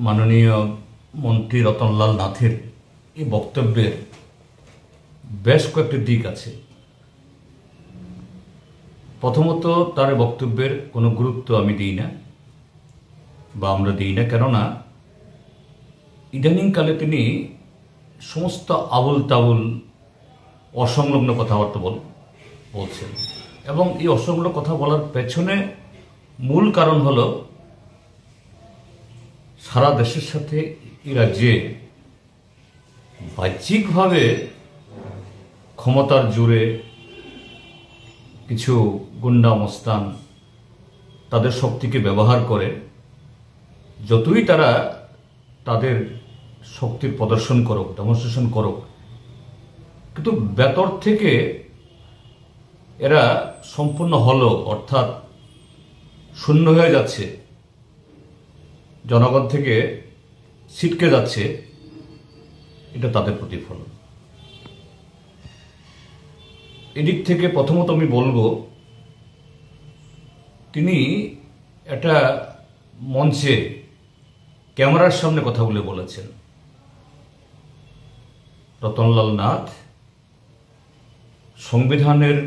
মাননীয় মন্ত্রী রতনলাল নাথের এই বক্তব্যের বেশ কয়েকটি দিক আছে। প্রথমত, তার বক্তব্যের কোনো গুরুত্ব আমি দিই না বা আমরা দিই না, কেননা ইদানিংকালে তিনি সমস্ত আবুল তাবুল অসংলগ্ন কথাবার্তা বলছেন এবং এই অসংলগ্ন কথা বলার পেছনে মূল কারণ হলো সারা দেশের সাথে এই রাজ্যে বাহ্যিকভাবে ক্ষমতার জোরে কিছু গুন্ডা মস্তান তাদের শক্তিকে ব্যবহার করে যতই তারা তাদের শক্তির প্রদর্শন করুক, ডেমনস্ট্রেশন করুক, কিন্তু ভেতর থেকে এরা সম্পূর্ণ হলো, অর্থাৎ শূন্য হয়ে যাচ্ছে, জনগণ থেকে ছিটকে যাচ্ছে, এটা তাদের প্রতিফলন। এদিক থেকে প্রথমত আমি বলবো, তিনি একটা মঞ্চে ক্যামেরার সামনে কথাগুলো বলেছেন। রতনলাল নাথ সংবিধানের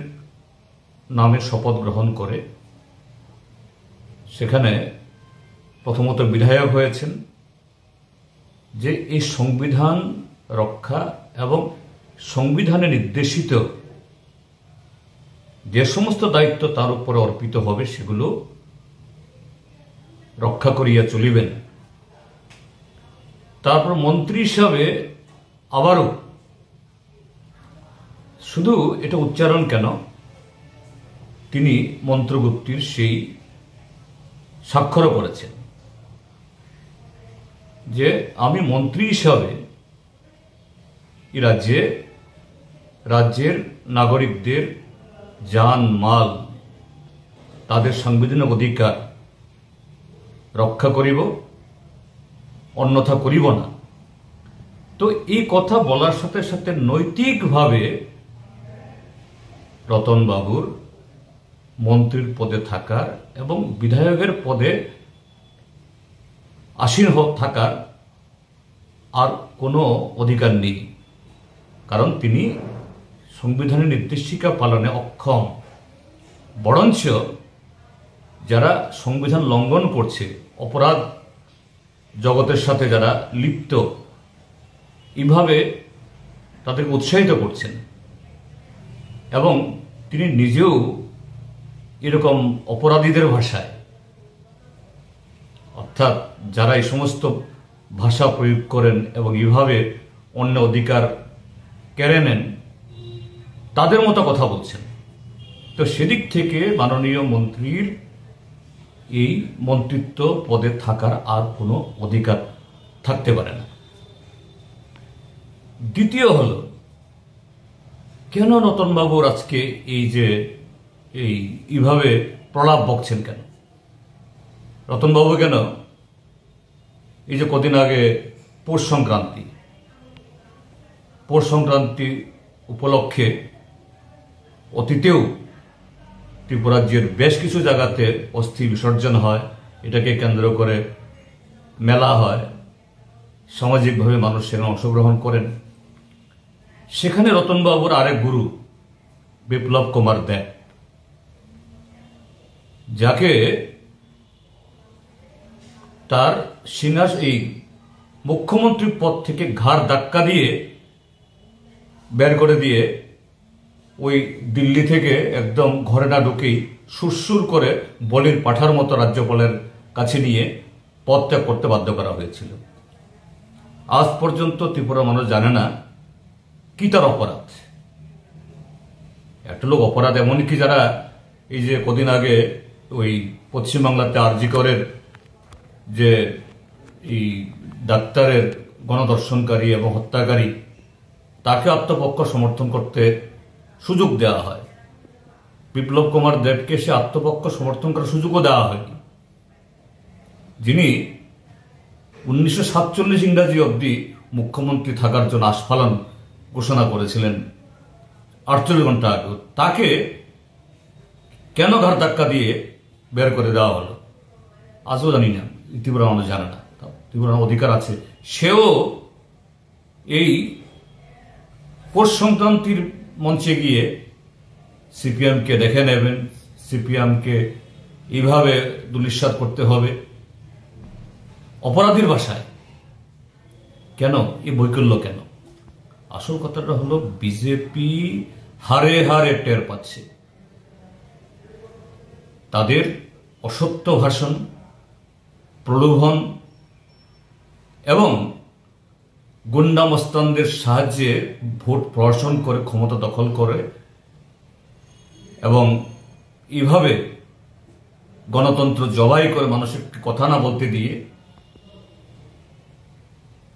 নামে শপথ গ্রহণ করে সেখানে প্রথমত বিধায়ক হয়েছেন যে এই সংবিধান রক্ষা এবং সংবিধানে নির্দেশিত যে সমস্ত দায়িত্ব তার উপরে অর্পিত হবে সেগুলো রক্ষা করিয়া চলিবেন। তারপর মন্ত্রী হিসাবে আবারও শুধু এটা উচ্চারণ কেন, তিনি মন্ত্রগুপ্তির সেই স্বাক্ষরও করেছেন যে আমি মন্ত্রী হিসাবে এই রাজ্যের নাগরিকদের জান মাল তাদের সাংবিধানিক অধিকার রক্ষা করিব, অন্যথা করিব না। তো এই কথা বলার সাথে সাথে নৈতিকভাবে রতনবাবুর মন্ত্রীর পদে থাকার এবং বিধায়কের পদে আসীন থাকার আর কোনো অধিকার নেই, কারণ তিনি সংবিধানের নির্দেশিকা পালনে অক্ষম। বরঞ্চ যারা সংবিধান লঙ্ঘন করছে, অপরাধ জগতের সাথে যারা লিপ্ত, এইভাবে তাদেরকে উৎসাহিত করছেন এবং তিনি নিজেও এরকম অপরাধীদের ভাষায়, অর্থাৎ যারা এই সমস্ত ভাষা প্রয়োগ করেন এবং এইভাবে অন্য অধিকার কেড়ে নেন, তাদের মতো কথা বলছেন। তো সেদিক থেকে মাননীয় মন্ত্রীর এই মন্ত্রিত্ব পদে থাকার আর কোনো অধিকার থাকতে পারে না। দ্বিতীয় হলো, কেন রতনবাবুর আজকে এইভাবে প্রলাপ বকছেন কেন? রতনবাবু কেন এই যে কদিন আগে পৌষ সংক্রান্তি উপলক্ষে অতীতেও ত্রিপুরা রাজ্যের বেশ কিছু জায়গাতে অস্থি বিসর্জন হয়, এটাকে কেন্দ্র করে মেলা হয়, সামাজিকভাবে মানুষ সেখানে অংশগ্রহণ করেন। সেখানে রতনবাবুর আরেক গুরু বিপ্লব কুমার দেব, যাকে তার এই মুখ্যমন্ত্রীর পদ থেকে ঘাড় ধাক্কা দিয়ে বের করে দিয়ে ওই দিল্লি থেকে একদম ঘরে না ঢুকেই সুরসুর করে বলির পাঠার মতো রাজ্যপালের কাছে নিয়ে পদত্যাগ করতে বাধ্য করা হয়েছিল। আজ পর্যন্ত ত্রিপুরা মানুষ জানে না কি তার অপরাধ। একটা লোক অপরাধ এমনকি যারা এই যে কদিন আগে ওই পশ্চিমবাংলাতে আরজি করের যে এই ডাক্তারের গণধর্ষণকারী এবং হত্যাকারী, তাকে আত্মপক্ষ সমর্থন করতে সুযোগ দেওয়া হয়। বিপ্লব কুমার দেবকে সে আত্মপক্ষ সমর্থন করার সুযোগও দেওয়া হয়নি, যিনি 1947 ইংরাজি অবধি মুখ্যমন্ত্রী থাকার জন্য আস্ফালন ঘোষণা করেছিলেন 48 ঘন্টা আগে। তাকে কেন ঘাড় ধাক্কা দিয়ে বের করে দেওয়া হলো আজও জানি না, ত্রিপুরা মানুষ জানে না। ত্রিপুরার অধিকার আছে, সেও এই পৌষ সংক্রান্তির মঞ্চে গিয়ে সিপিএমকে দেখে নেবেন, সিপিএমকে এইভাবে দুলিশ্বাত করতে হবে অপরাধীর ভাষায়। কেন এই বৈকল্য কেন? আসল কথাটা হলো বিজেপি হারে হারে টের পাচ্ছে তাদের অসত্য ভাষণ, প্রলোভন এবং গুন্ডা মস্তানদের সাহায্যে ভোট প্রহসন করে ক্ষমতা দখল করে এবং এইভাবে গণতন্ত্র জবাই করে মানুষের কথা না বলতে দিয়ে,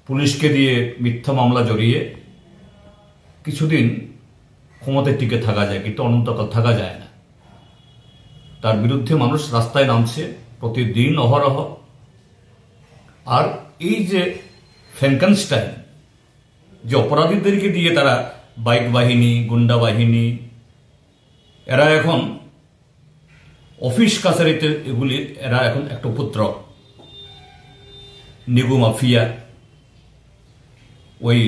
পুলিশকে দিয়ে মিথ্যা মামলা জড়িয়ে কিছুদিন ক্ষমতায় টিকে থাকা যায়, কিন্তু অনন্তকাল থাকা যায় না। তার বিরুদ্ধে মানুষ রাস্তায় নামছে প্রতিদিন অহরহ। আর এই যে ফ্র্যাঙ্কেনস্টাইন, যে অপরাধীদেরকে দিয়ে তারা বাইক বাহিনী, গুন্ডা বাহিনী, এরা এখন অফিস কাছারিতে এরা এখন একটা উপদ্রব। নিগু মাফিয়া, ওই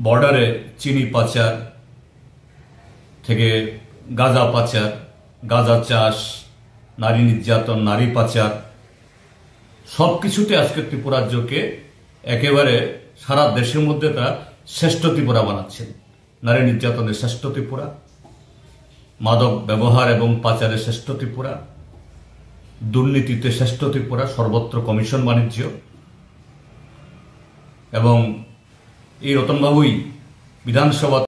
বর্ডারে চিনি পাচার থেকে গাঁজা পাচার, গাঁজা চাষ, নারী নির্যাতন, নারী পাচার, সব কিছুতে আজকে ত্রিপুরা রাজ্যকে একেবারে সারা দেশের মধ্যে তারা শ্রেষ্ঠ ত্রিপুরা বানাচ্ছেন। নারী নির্যাতনের শ্রেষ্ঠ ত্রিপুরা, মাদক ব্যবহার এবং পাচারের শ্রেষ্ঠ ত্রিপুরা, দুর্নীতিতে শ্রেষ্ঠ ত্রিপুরা, সর্বত্র কমিশন বাণিজ্য। এবং এই রতনবাবুই বিধানসভা